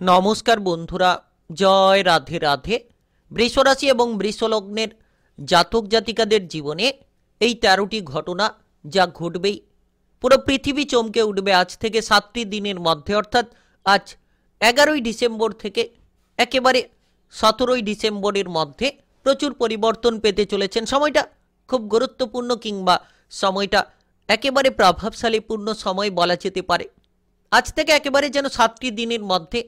নমস্কার বন্ধুরা, জয় রাধে রাধে। বৃষরাশি এবং বৃষলগ্নের জাতক জাতিকাদের জীবনে এই ১৩টি ঘটনা যা ঘটবেই, পুরো পৃথিবী চমকে উঠবে আজ থেকে ৭টি দিনের মধ্যে, অর্থাৎ আজ ১১ই ডিসেম্বর থেকে একেবারে ১৭ই ডিসেম্বরের মধ্যে প্রচুর পরিবর্তন পেতে চলেছেন। সময়টা খুব গুরুত্বপূর্ণ কিংবা সময়টা একেবারে প্রভাবশালীপূর্ণ সময় বলা যেতে পারে। আজ থেকে একেবারে যেন ৭টি দিনের মধ্যে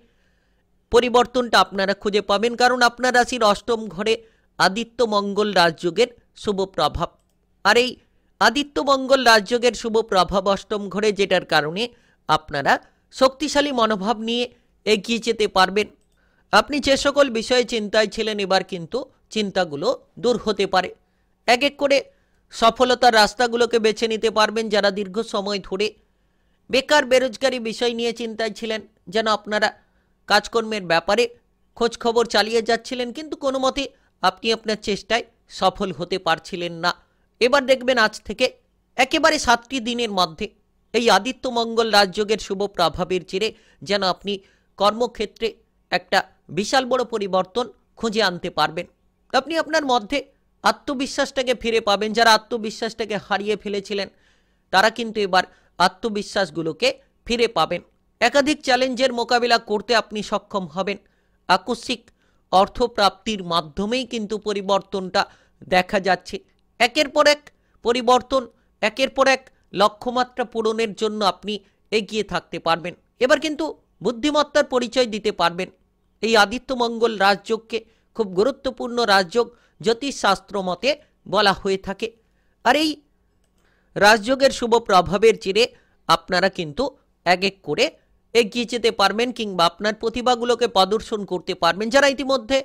পরিবর্তনটা আপনারা খুঁজে পাবেন, কারণ আপনার রাশির অষ্টম ঘরে আদিত্য মঙ্গল রাজযোগের শুভ প্রভাব। আর এই আদিত্য মঙ্গল রাজযোগের শুভ প্রভাব অষ্টম ঘরে, যেটার কারণে আপনারা শক্তিশালী মনোভাব নিয়ে এগিয়ে যেতে পারবেন। আপনি যে সকল বিষয়ে চিন্তায় ছিলেন, এবার কিন্তু চিন্তাগুলো দূর হতে পারে। এক এক করে সফলতার রাস্তাগুলোকে বেছে নিতে পারবেন। যারা দীর্ঘ সময় ধরে বেকার বেরোজগারি বিষয় নিয়ে চিন্তায় ছিলেন, যেন আপনারা কাজকর্মের ব্যাপারে খোঁজ খবর চালিয়ে যাচ্ছিলেন, কিন্তু কোনো মতে আপনি আপনার চেষ্টায় সফল হতে পারছিলেন না, এবার দেখবেন আজ থেকে একেবারে ৭টি দিনের মধ্যে এই আদিত্য মঙ্গল রাজযোগের শুভ প্রভাবের জেরে যেন আপনি কর্মক্ষেত্রে একটা বিশাল বড় পরিবর্তন খুঁজে আনতে পারবেন। আপনি আপনার মধ্যে আত্মবিশ্বাসটাকে ফিরে পাবেন। যারা আত্মবিশ্বাসটাকে হারিয়ে ফেলেছিলেন, তারা কিন্তু এবার আত্মবিশ্বাসগুলোকে ফিরে পাবেন। একাধিক চ্যালেঞ্জের মোকাবিলা করতে আপনি সক্ষম হবেন। আকস্মিক অর্থপ্রাপ্তির মাধ্যমেই কিন্তু পরিবর্তনটা দেখা যাচ্ছে। একের পর এক পরিবর্তন, একের পর এক লক্ষ্যমাত্রা পূরণের জন্য আপনি এগিয়ে থাকতে পারবেন। এবার কিন্তু বুদ্ধিমত্তার পরিচয় দিতে পারবেন। এই আদিত্য মঙ্গল রাজযোগকে খুব গুরুত্বপূর্ণ রাজযোগ জ্যোতিষশাস্ত্র মতে বলা হয়ে থাকে। আর এই রাজযোগের শুভ প্রভাবের জেরে আপনারা কিন্তু এক এক করে এগিয়ে যেতে পারবেন কিংবা আপনার প্রতিভাগুলোকে প্রদর্শন করতে পারবেন। যারা ইতিমধ্যে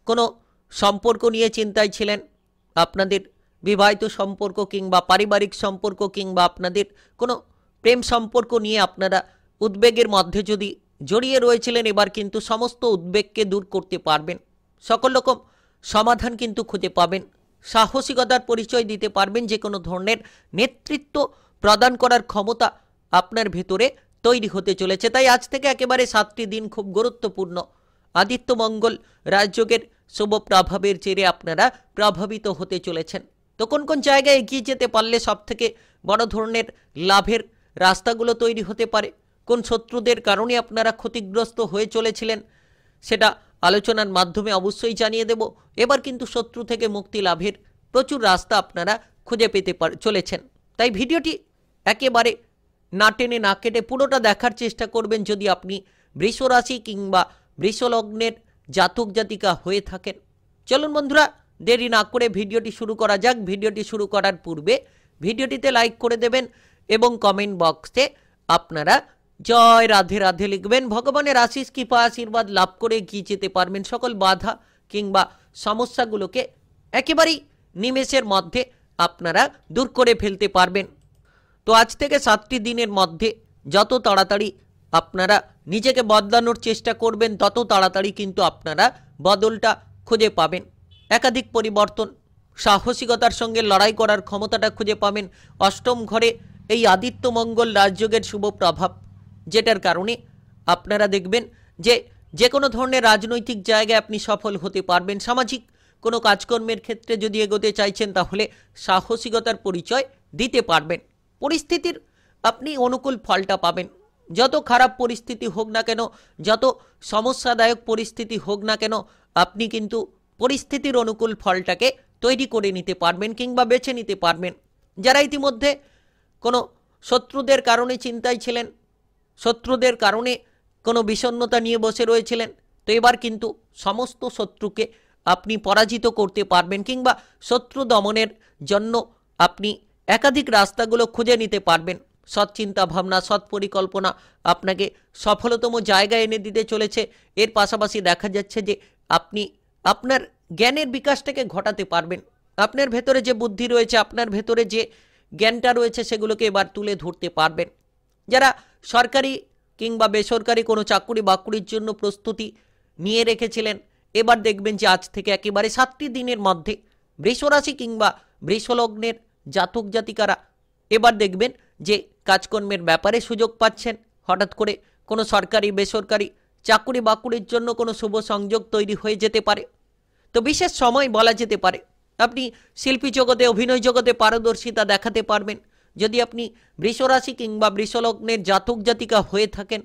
কোনো সম্পর্ক নিয়ে চিন্তায় ছিলেন, আপনাদের বিবাহিত সম্পর্ক কিংবা পারিবারিক সম্পর্ক কিংবা আপনাদের কোনো প্রেম সম্পর্ক নিয়ে আপনারা উদ্বেগের মধ্যে যদি জড়িয়ে রয়েছিলেন, এবার কিন্তু সমস্ত উদ্বেগকে দূর করতে পারবেন। সকল রকম সমাধান কিন্তু খুঁজে পাবেন। সাহসিকতার পরিচয় দিতে পারবেন। যে কোনো ধরনের নেতৃত্ব প্রদান করার ক্ষমতা আপনার ভেতরে তৈরি হতে চলেছে। তাই আজ থেকে একেবারে ৭টি দিন খুব গুরুত্বপূর্ণ। আদিত্য মঙ্গল রাজযোগের শুভ প্রভাবের জেরে আপনারা প্রভাবিত হতে চলেছেন। তো কোন কোন জায়গায় এগিয়ে যেতে পারলে সব থেকে বড় ধরনের লাভের রাস্তাগুলো তৈরি হতে পারে, কোন শত্রুদের কারণে আপনারা ক্ষতিগ্রস্ত হয়ে চলেছিলেন, সেটা আলোচনার মাধ্যমে অবশ্যই জানিয়ে দেব। এবার কিন্তু শত্রু থেকে মুক্তি লাভের প্রচুর রাস্তা আপনারা খুঁজে পেতে চলেছেন। তাই ভিডিওটি একেবারে না টেনে না কেটে পুরোটা দেখার চেষ্টা করবেন যদি আপনি বৃষরাশি কিংবা বৃষলগ্নের জাতক জাতিকা হয়ে থাকেন। চলুন বন্ধুরা, দেরি না করে ভিডিওটি শুরু করা যাক। ভিডিওটি শুরু করার পূর্বে ভিডিওটিতে লাইক করে দেবেন এবং কমেন্ট বক্সে আপনারা জয় রাধে রাধে লিখবেন। ভগবানের আশিস কৃপা আশীর্বাদ লাভ করে এগিয়ে যেতে পারবেন। সকল বাধা কিংবা সমস্যাগুলোকে একেবারেই নিমেষের মধ্যে আপনারা দূর করে ফেলতে পারবেন। তো আজ থেকে ৭টি দিনের মধ্যে যত তাড়াতাড়ি আপনারা নিজেকে বদলানোর চেষ্টা করবেন, তত তাড়াতাড়ি কিন্তু আপনারা বদলটা খুঁজে পাবেন। একাধিক পরিবর্তন, সাহসিকতার সঙ্গে লড়াই করার ক্ষমতাটা খুঁজে পাবেন। অষ্টম ঘরে এই আদিত্য মঙ্গল রাজযোগের শুভ প্রভাব, যেটার কারণে আপনারা দেখবেন যে কোনো ধরনের রাজনৈতিক জায়গায় আপনি সফল হতে পারবেন। সামাজিক কোনো কাজকর্মের ক্ষেত্রে যদি এগোতে চাইছেন, তাহলে সাহসিকতার পরিচয় দিতে পারবেন। পরিস্থিতির আপনি অনুকূল ফলটা পাবেন। যত খারাপ পরিস্থিতি হোক না কেন, যত সমস্যাদায়ক পরিস্থিতি হোক না কেন, আপনি কিন্তু পরিস্থিতির অনুকূল ফলটাকে তৈরি করে নিতে পারবেন কিংবা বেছে নিতে পারবেন। যারা ইতিমধ্যে কোনো শত্রুদের কারণে চিন্তায় ছিলেন, শত্রুদের কারণে কোনো বিষণ্ণতা নিয়ে বসে রয়েছিলেন, তো এবার কিন্তু সমস্ত শত্রুকে আপনি পরাজিত করতে পারবেন কিংবা শত্রু দমনের জন্য আপনি একাধিক রাস্তাগুলো খুঁজে নিতে পারবেন। সৎ চিন্তা ভাবনা, সৎ পরিকল্পনা আপনাকে সফলতম জায়গায় এনে দিতে চলেছে। এর পাশাপাশি দেখা যাচ্ছে যে আপনি আপনার জ্ঞানের বিকাশটাকে ঘটাতে পারবেন। আপনার ভেতরে যে বুদ্ধি রয়েছে, আপনার ভেতরে যে জ্ঞানটা রয়েছে, সেগুলোকে এবার তুলে ধরতে পারবেন। যারা সরকারি কিংবা বেসরকারি কোনো চাকরি বাকরির জন্য প্রস্তুতি নিয়ে রেখেছিলেন, এবার দেখবেন যে আজ থেকে একেবারে ৭টি দিনের মধ্যে বৃষরাশি কিংবা বৃষলগ্নের জাতক জাতিকারা এবার দেখবেন যে কাজকর্মের ব্যাপারে সুযোগ পাচ্ছেন। হঠাৎ করে কোনো সরকারি বেসরকারি চাকুরি বাকুরির জন্য কোনো শুভ সংযোগ তৈরি হয়ে যেতে পারে। তো বিশেষ সময় বলা যেতে পারে। আপনি শিল্পী জগতে, অভিনয় জগতে পারদর্শিতা দেখাতে পারবেন। যদি আপনি বৃষরাশি কিংবা বৃষলগ্নের জাতক জাতিকা হয়ে থাকেন,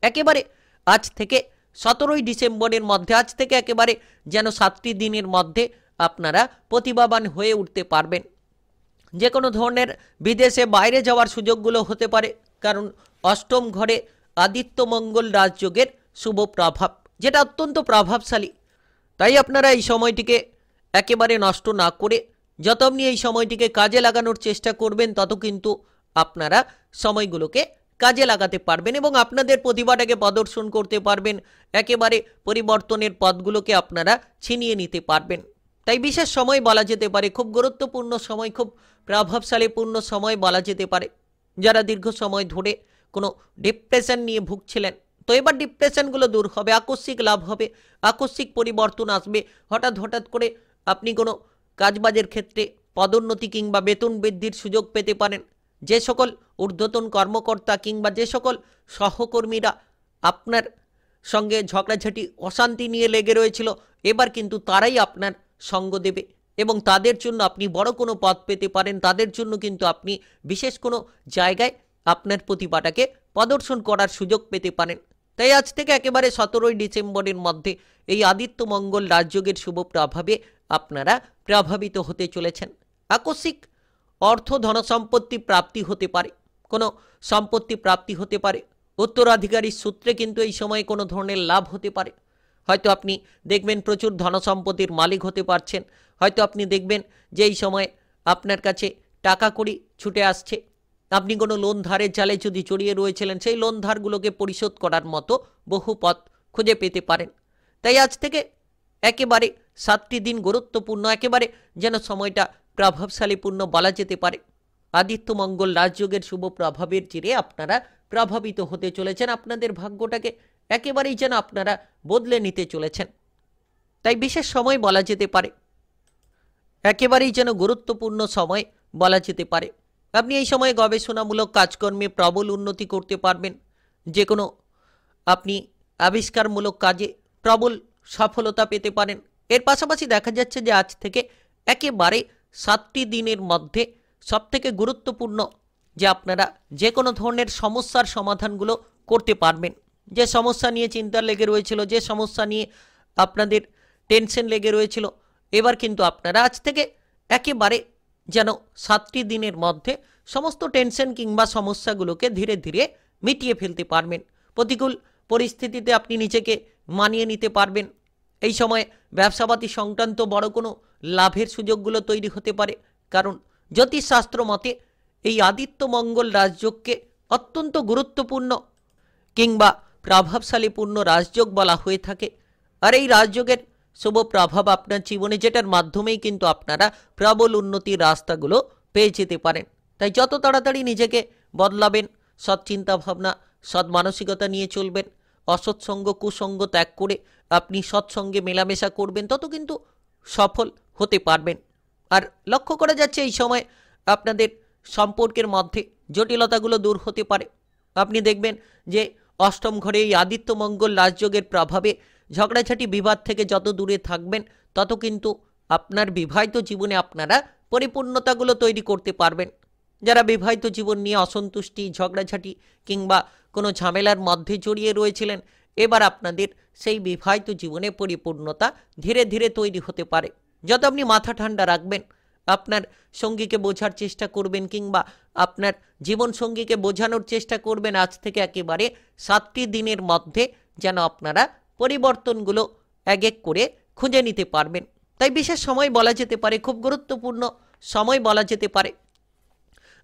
একেবারে আজ থেকে 17ই ডিসেম্বরের মধ্যে, আজ থেকে একেবারে যেন 7টি দিনের মধ্যে আপনারা প্রতিভাবান হয়ে উঠতে পারবেন। যে কোনো ধরনের বিদেশে বাইরে যাওয়ার সুযোগগুলো হতে পারে, কারণ অষ্টম ঘরে আদিত্য মঙ্গল রাজযোগের শুভ প্রভাব, যেটা অত্যন্ত প্রভাবশালী। তাই আপনারা এই সময়টিকে একেবারে নষ্ট না করে যত আপনি এই সময়টিকে কাজে লাগানোর চেষ্টা করবেন, তত কিন্তু আপনারা সময়গুলোকে কাজে লাগাতে পারবেন এবং আপনাদের প্রতিভাটাকে প্রদর্শন করতে পারবেন। একেবারে পরিবর্তনের পথগুলোকে আপনারা ছিনিয়ে নিতে পারবেন। তাই বিশেষ সময় বলা যেতে পারে, খুব গুরুত্বপূর্ণ সময়, খুব প্রভাবশালীপূর্ণ সময় বলা যেতে পারে। যারা দীর্ঘ সময় ধরে কোনো ডিপ্রেশন নিয়ে ভুগছিলেন, তো এবার ডিপ্রেশনগুলো দূর হবে, আকস্মিক লাভ হবে, আকস্মিক পরিবর্তন আসবে। হঠাৎ হঠাৎ করে আপনি কোনো কাজবাজের ক্ষেত্রে পদোন্নতি কিংবা বেতন বৃদ্ধির সুযোগ পেতে পারেন। যে সকল ঊর্ধ্বতন কর্মকর্তা কিংবা যে সকল সহকর্মীরা আপনার সঙ্গে ঝগড়াঝাটি অশান্তি নিয়ে লেগে রয়েছিল, এবার কিন্তু তারাই আপনার সঙ্গ দেবে এবং তাদের জন্য আপনি বড় কোনো পদ পেতে পারেন। তাদের জন্য কিন্তু আপনি বিশেষ কোনো জায়গায় আপনার প্রতিভাটাকে প্রদর্শন করার সুযোগ পেতে পারেন। তাই আজ থেকে একেবারে 17ই ডিসেম্বরের মধ্যে এই আদিত্য মঙ্গল রাজযোগের শুভ প্রভাবে আপনারা প্রভাবিত হতে চলেছেন। আকস্মিক অর্থ ধনসম্পত্তি প্রাপ্তি হতে পারে, কোনো সম্পত্তি প্রাপ্তি হতে পারে, উত্তরাধিকারীর সূত্রে কিন্তু এই সময়ে কোনো ধরনের লাভ হতে পারে। হয়তো আপনি দেখবেন প্রচুর ধনসম্পত্তির মালিক হতে পারছেন। হয়তো আপনি দেখবেন যে এই সময় আপনার কাছে টাকা কড়ি ছুটে আসছে। আপনি কোনো লোন ধারের জালে যদি জড়িয়ে রয়েছিলেন, সেই লোন ধারগুলোকে পরিশোধ করার মতো বহু পথ খুঁজে পেতে পারেন। তাই আজ থেকে একেবারে 7টি দিন গুরুত্বপূর্ণ, একেবারে যেন সময়টা প্রভাবশালীপূর্ণ বলা যেতে পারে। আদিত্য মঙ্গল রাজযোগের শুভ প্রভাবের জেরে আপনারা প্রভাবিত হতে চলেছেন। আপনাদের ভাগ্যটাকে একেবারেই যেন আপনারা বদলে নিতে চলেছেন। তাই বিশেষ সময় বলা যেতে পারে, একেবারেই যেন গুরুত্বপূর্ণ সময় বলা যেতে পারে। আপনি এই সময়ে গবেষণামূলক কাজকর্মে প্রবল উন্নতি করতে পারবেন। যে কোনো আপনি আবিষ্কারমূলক কাজে প্রবল সফলতা পেতে পারেন। এর পাশাপাশি দেখা যাচ্ছে যে আজ থেকে একেবারে 7টি দিনের মধ্যে সবথেকে গুরুত্বপূর্ণ যে আপনারা যে কোনো ধরনের সমস্যার সমাধানগুলো করতে পারবেন। যে সমস্যা নিয়ে চিন্তা লেগে রয়েছিল, যে সমস্যা নিয়ে আপনাদের টেনশন লেগে রয়েছিল, এবার কিন্তু আপনারা আজ থেকে একেবারে যেন 7টি দিনের মধ্যে সমস্ত টেনশন কিংবা সমস্যাগুলোকে ধীরে ধীরে মিটিয়ে ফেলতে পারবেন। প্রতিকূল পরিস্থিতিতে আপনি নিজেকে মানিয়ে নিতে পারবেন। এই সময় ব্যবসাপাতি সংক্রান্ত বড় কোনো লাভের সুযোগগুলো তৈরি হতে পারে, কারণ জ্যোতিষশাস্ত্র মতে এই আদিত্য মঙ্গল রাজযোগকে অত্যন্ত গুরুত্বপূর্ণ কিংবা প্রভাবশালীপূর্ণ রাজযোগ বলা হয়ে থাকে। আর এই রাজযোগের শুভ প্রভাব আপনার জীবনে, যেটার মাধ্যমেই কিন্তু আপনারা প্রবল উন্নতির রাস্তাগুলো পেয়ে যেতে পারেন। তাই যত তাড়াতাড়ি নিজেকে বদলাবেন, সৎ চিন্তা ভাবনা, সৎ মানসিকতা নিয়ে চলবেন, অসৎসঙ্গ কুসঙ্গ ত্যাগ করে আপনি সৎসঙ্গে মেলামেশা করবেন, তত কিন্তু সফল হতে পারবেন। আর লক্ষ্য করা যাচ্ছে এই সময় আপনাদের সম্পর্কের মধ্যে জটিলতাগুলো দূর হতে পারে। আপনি দেখবেন যে অষ্টম ঘরে এই আদিত্য মঙ্গল রাজযোগের প্রভাবে ঝগড়াঝাটি বিবাদ থেকে যত দূরে থাকবেন, তত কিন্তু আপনার বিবাহিত জীবনে আপনারা পরিপূর্ণতাগুলো তৈরি করতে পারবেন। যারা বিবাহিত জীবন নিয়ে অসন্তুষ্টি, ঝগড়াঝাটি কিংবা কোনো ঝামেলার মধ্যে জড়িয়ে রয়েছিলেন, এবার আপনাদের সেই বিবাহিত জীবনে পরিপূর্ণতা ধীরে ধীরে তৈরি হতে পারে। যত আপনি মাথা ঠান্ডা রাখবেন, আপনার সঙ্গীকে বোঝার চেষ্টা করবেন কিংবা আপনার জীবন সঙ্গীকে বোঝানোর চেষ্টা করবেন, আজ থেকে একেবারে 7টি দিনের মধ্যে যেন আপনারা পরিবর্তনগুলো এক এক করে খুঁজে নিতে পারবেন। তাই বিশেষ সময় বলা যেতে পারে, খুব গুরুত্বপূর্ণ সময় বলা যেতে পারে।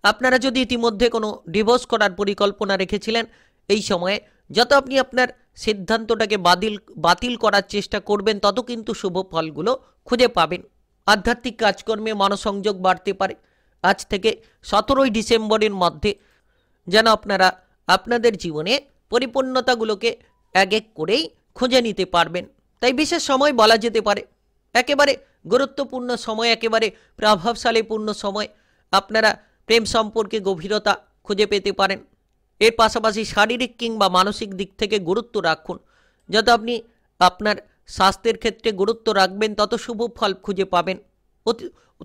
আপনারা যদি ইতিমধ্যে কোনো ডিভোর্স করার পরিকল্পনা রেখেছিলেন, এই সময়ে যত আপনি আপনার সিদ্ধান্তটাকে বাতিল করার চেষ্টা করবেন, তত কিন্তু শুভ ফলগুলো খুঁজে পাবেন। আধ্যাত্মিক কাজকর্মে মনোসংযোগ বাড়তে পারে। আজ থেকে 17ই ডিসেম্বরের মধ্যে যেন আপনারা আপনাদের জীবনে পরিপূর্ণতাগুলোকে এক এক করেই খুঁজে নিতে পারবেন। তাই বিশেষ সময় বলা যেতে পারে, একেবারে গুরুত্বপূর্ণ সময়, একেবারে প্রভাবশালীপূর্ণ সময়। আপনারা প্রেম সম্পর্কে গভীরতা খুঁজে পেতে পারেন। এর পাশাপাশি শারীরিক কিংবা মানসিক দিক থেকে গুরুত্ব রাখুন। যত আপনি আপনার স্বাস্থ্যের ক্ষেত্রে গুরুত্ব রাখবেন তত শুভ ফল খুঁজে পাবেন।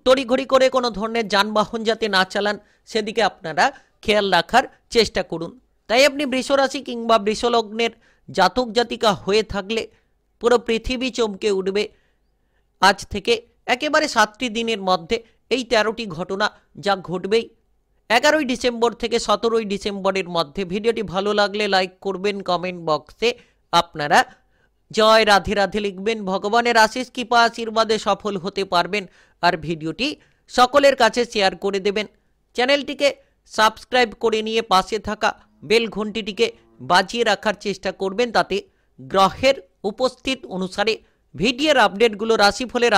তড়িঘড়ি করে কোনো ধরনের যানবাহন যাতে না চালান সেদিকে আপনারা খেয়াল রাখার চেষ্টা করুন। তাই আপনি বৃষরাশি কিংবা বৃষলগ্নের জাতক জাতিকা হয়ে থাকলে পুরো পৃথিবী চমকে উঠবে। আজ থেকে একেবারে 7টি দিনের মধ্যে এই 13টি ঘটনা যা ঘটবেই। 11ই ডিসেম্বর থেকে 17ই ডিসেম্বরের মধ্যে। ভিডিওটি ভালো লাগলে লাইক করবেন, কমেন্ট বক্সে আপনারা জয় রাধে রাধে লিখবেন। ভগবানের আশিস কৃপা আশীর্বাদে সফল হতে পারবেন। আর ভিডিওটি সকলের কাছে শেয়ার করে দেবেন। চ্যানেলটিকে সাবস্ক্রাইব করে নিয়ে পাশে থাকা বেল ঘন্টিটিকে বাজিয়ে রাখার চেষ্টা করবেন, তাতে গ্রহের উপস্থিত অনুসারে ভিডিওর আপডেটগুলো, রাশিফলের